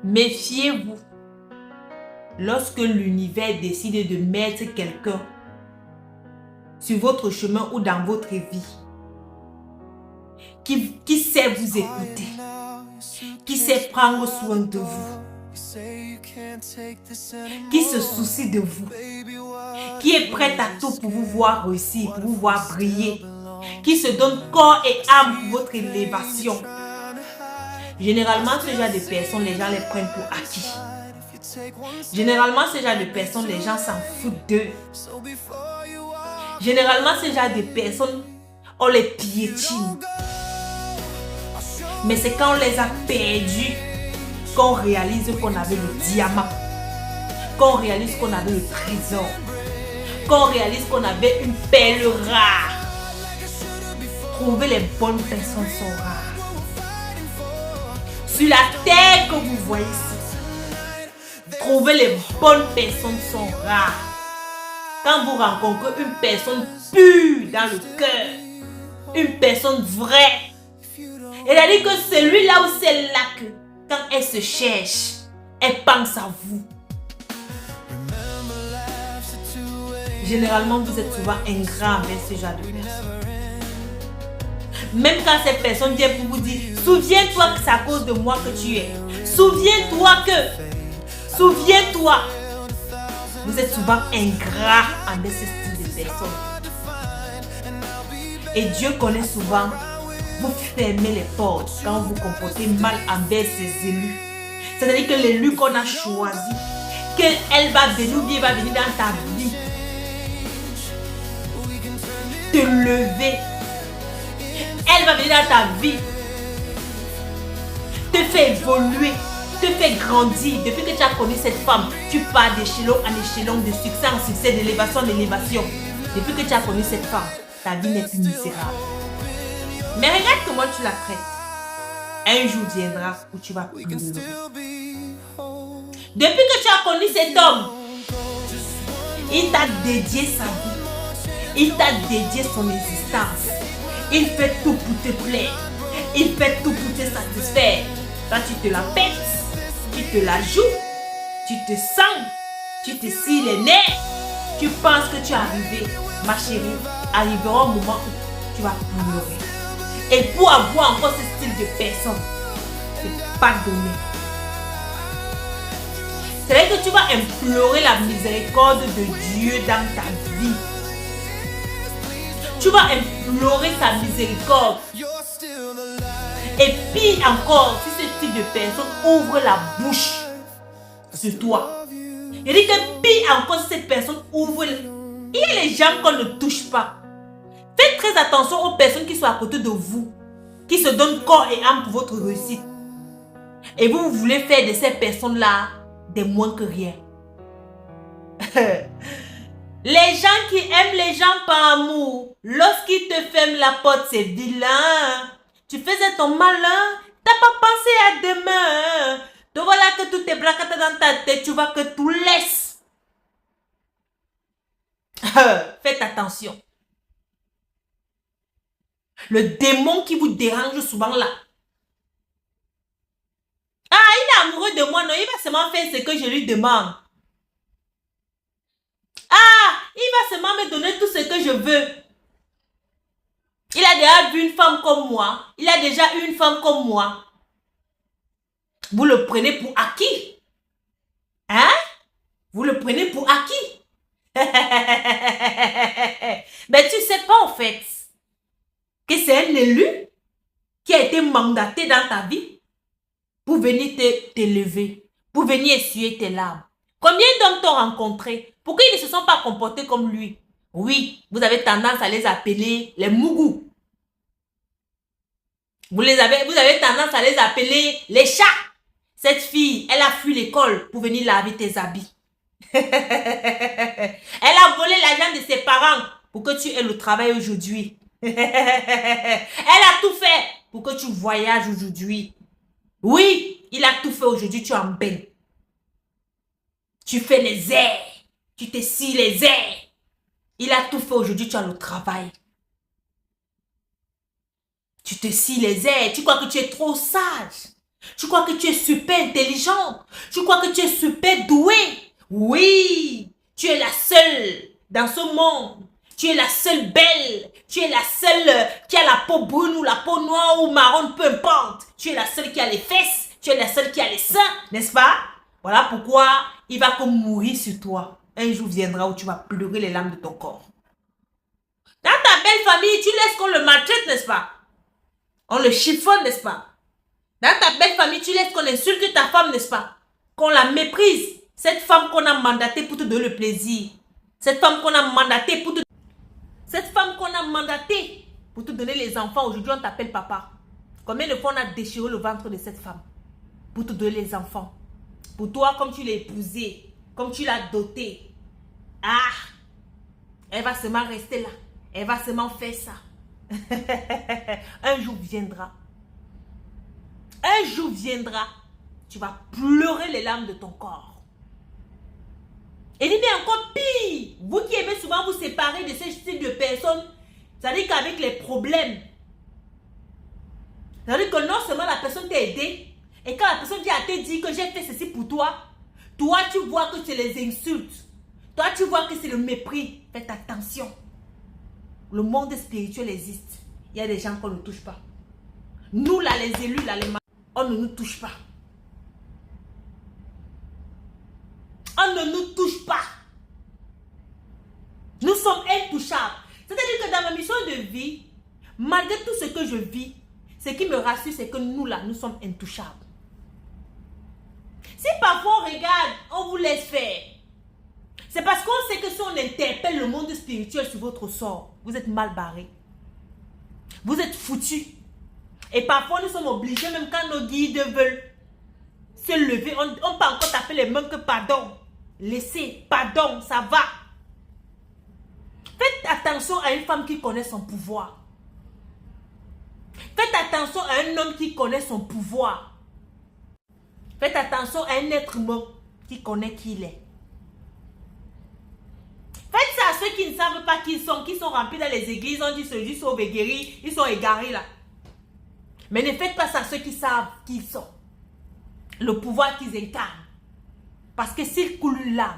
Méfiez-vous lorsque l'univers décide de mettre quelqu'un sur votre chemin ou dans votre vie qui sait vous écouter, qui sait prendre soin de vous, qui se soucie de vous, qui est prête à tout pour vous voir réussir, pour vous voir briller, qui se donne corps et âme pour votre élévation. Généralement, ce genre de personnes, les gens les prennent pour acquis. Généralement, ce genre de personnes, les gens s'en foutent d'eux. Généralement, ce genre de personnes, on les piétine. Mais c'est quand on les a perdus qu'on réalise qu'on avait le diamant, qu'on réalise qu'on avait le trésor, qu'on réalise qu'on avait une perle rare. Trouver les bonnes personnes sont rares. Sur la terre que vous voyez ici, trouver les bonnes personnes sont rares. Quand vous rencontrez une personne pure dans le cœur, une personne vraie, c'est-à-dire que celui-là ou celle-là que quand elle se cherche, elle pense à vous. Généralement, vous êtes souvent ingrat avec ce genre de personnes. Même quand cette personne vient pour vous dire, souviens-toi que c'est à cause de moi que tu es. Souviens-toi que. Souviens-toi. Vous êtes souvent ingrat avec ce style de personnes. Et Dieu connaît souvent. Vous fermez les portes quand vous vous comportez mal envers ses élus. C'est-à-dire que l'élu qu'on a choisi, qu'elle va venir, bien va venir dans ta vie, te lever. Elle va venir dans ta vie, te faire évoluer, te faire grandir. Depuis que tu as connu cette femme, tu pars d'échelon en échelon, de succès en succès, d'élévation en élévation. Depuis que tu as connu cette femme, ta vie n'est plus misérable. Mais regarde comment tu la traites. Un jour viendra où tu vas pleurer. Depuis que tu as connu cet homme, il t'a dédié sa vie. Il t'a dédié son existence. Il fait tout pour te plaire. Il fait tout pour te satisfaire. Quand tu te la pètes, tu te la joues, tu te sens, tu te scies les nerfs. Tu penses que tu es arrivé, ma chérie. Arrivera un moment où tu vas pleurer. Et pour avoir encore ce style de personne, c'est pas donné. C'est vrai que tu vas implorer la miséricorde de Dieu dans ta vie. Tu vas implorer sa miséricorde. Et puis encore, si ce type de personne ouvre la bouche sur toi. Il dit que puis encore, si cette personne ouvre... Il y a les gens qu'on ne touche pas. Faites très attention aux personnes qui sont à côté de vous, qui se donnent corps et âme pour votre réussite. Et vous voulez faire de ces personnes-là des moins que rien. Les gens qui aiment les gens par amour, lorsqu'ils te ferment la porte, c'est vilain. Tu faisais ton malin, t'as pas pensé à demain. Te voilà que tout est blacata dans ta tête, tu vois que tout laisse. Faites attention. Le démon qui vous dérange souvent là. Ah, il est amoureux de moi, non, il va seulement faire ce que je lui demande. Ah, il va seulement me donner tout ce que je veux. Il a déjà vu une femme comme moi. Il a déjà eu une femme comme moi. Vous le prenez pour acquis. Hein? Vous le prenez pour acquis. Mais tu sais pas en fait que c'est un élu qui a été mandaté dans ta vie pour venir t'élever, pour venir essuyer tes larmes. Combien d'hommes t'ont rencontré? Pourquoi ils ne se sont pas comportés comme lui? Oui, vous avez tendance à les appeler les mougous. Vous avez tendance à les appeler les chats. Cette fille, elle a fui l'école pour venir laver tes habits. Elle a volé l'argent de ses parents pour que tu aies le travail aujourd'hui. Elle a tout fait pour que tu voyages aujourd'hui. Oui, il a tout fait aujourd'hui, tu es en belle. Tu fais les airs. Tu te scies les airs. Il a tout fait aujourd'hui, tu as le travail. Tu te scies les airs. Tu crois que tu es trop sage. Tu crois que tu es super intelligent. Tu crois que tu es super doué. Oui, tu es la seule dans ce monde. Tu es la seule belle. Tu es la seule qui a la peau brune ou la peau noire ou marron, peu importe. Tu es la seule qui a les fesses. Tu es la seule qui a les seins, n'est-ce pas? Voilà pourquoi il va comme mourir sur toi. Un jour viendra où tu vas pleurer les larmes de ton corps. Dans ta belle famille, tu laisses qu'on le maltraite, n'est-ce pas? On le chiffonne, n'est-ce pas? Dans ta belle famille, tu laisses qu'on insulte ta femme, n'est-ce pas? Qu'on la méprise. Cette femme qu'on a mandatée pour te donner le plaisir. Cette femme qu'on a mandatée pour te... Cette femme qu'on a mandatée pour te donner les enfants. Aujourd'hui, on t'appelle papa. Combien de fois on a déchiré le ventre de cette femme pour te donner les enfants? Pour toi, comme tu l'as épousée, comme tu l'as dotée. Ah! Elle va seulement rester là. Elle va seulement faire ça. Un jour viendra. Un jour viendra. Tu vas pleurer les larmes de ton corps. Et il est encore pire. Vous qui aimez souvent vous séparer de ce style de personnes, ça veut dire qu'avec les problèmes, ça veut dire que non seulement la personne t'a aidé, et quand la personne vient à te dire que j'ai fait ceci pour toi, toi tu vois que c'est les insultes. Toi tu vois que c'est le mépris. Faites attention. Le monde spirituel existe. Il y a des gens qu'on ne touche pas. Nous là, les élus, là, on ne nous touche pas. On ne nous touche pas. Nous sommes intouchables. C'est-à-dire que dans ma mission de vie, malgré tout ce que je vis, ce qui me rassure, c'est que nous là, nous sommes intouchables. Si parfois on regarde, on vous laisse faire, c'est parce qu'on sait que si on interpelle le monde spirituel sur votre sort, vous êtes mal barré. Vous êtes foutus. Et parfois nous sommes obligés, même quand nos guides veulent se lever, on peut encore taper les mains que pardon. Laissez, pardon, ça va. Faites attention à une femme qui connaît son pouvoir. Faites attention à un homme qui connaît son pouvoir. Faites attention à un être humain qui connaît qui il est. Faites ça à ceux qui ne savent pas qui sont remplis dans les églises, on dit ceux-ci sont guéris, ils sont égarés là. Mais ne faites pas ça à ceux qui savent qui ils sont. Le pouvoir qu'ils incarnent. Parce que s'ils coulent là,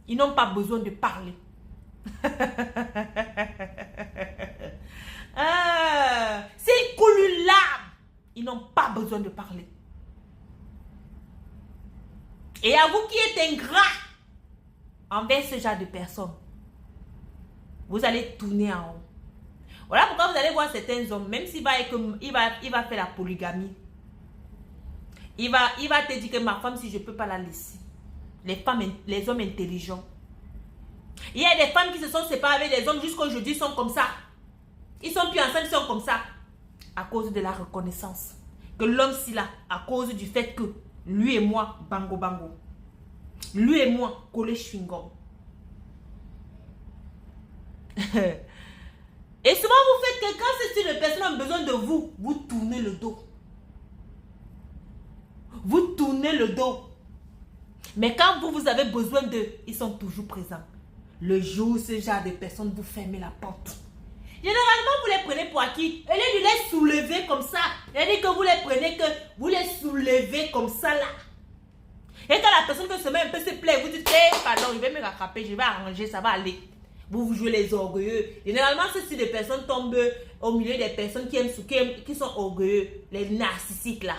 ils n'ont pas besoin de parler. S'ils coulent là, ils n'ont pas besoin de parler. Et à vous qui êtes ingrat envers ce genre de personnes, vous allez tourner en haut. Voilà pourquoi vous allez voir certains hommes, même s'il va faire la polygamie, il va te dire que ma femme, si je ne peux pas la laisser. Les hommes intelligents. Il y a des femmes qui se sont séparées avec des hommes jusqu'à aujourd'hui, sont comme ça. Ils sont plus ensemble, ils sont comme ça. À cause de la reconnaissance. Que l'homme s'il a, à cause du fait que lui et moi, bango bango. Lui et moi, collé chewing-gum. Et souvent vous faites que quand ce style de personnes ont besoin de vous, vous tournez le dos. Vous tournez le dos. Mais quand vous avez besoin d'eux, ils sont toujours présents. Le jour où ce genre de personnes vous fermez la porte. Généralement, vous les prenez pour acquis. Au lieu de les soulever comme ça, c'est-à-dire que vous les prenez, que vous les soulevez comme ça là. Et quand la personne veut se mettre un peu se plaît, vous dites, hey, pardon, je vais me rattraper, je vais arranger, ça va aller. Vous jouez les orgueilleux. Généralement, ce type de personnes tombent au milieu des personnes qui sont orgueilleux. Les narcissiques là.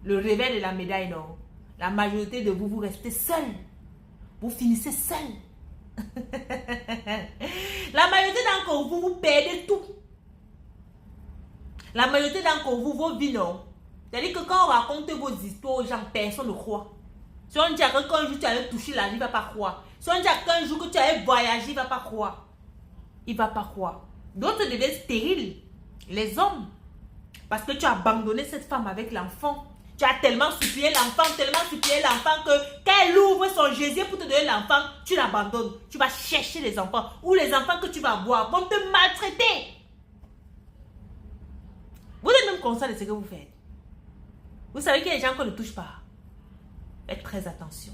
Le revers de la médaille, non. La majorité de vous, vous restez seul. Vous finissez seul. La majorité d'entre vous, vous perdez tout. La majorité d'entre vous, vos vies, non. C'est-à-dire que quand on raconte vos histoires aux gens, personne ne croit. Si on dit qu'un jour tu allais toucher la vie, il ne va pas croire. Si on dit qu'un jour que tu allais voyager, il ne va pas croire. Il ne va pas croire. D'autres deviennent stériles. Les hommes. Parce que tu as abandonné cette femme avec l'enfant. Tu as tellement supplié l'enfant que quand elle ouvre son gésier pour te donner l'enfant, tu l'abandonnes. Tu vas chercher les enfants. Ou les enfants que tu vas voir vont te maltraiter. Vous êtes même conscient de ce que vous faites. Vous savez qu'il y a des gens qu'on ne touche pas. Faites très attention.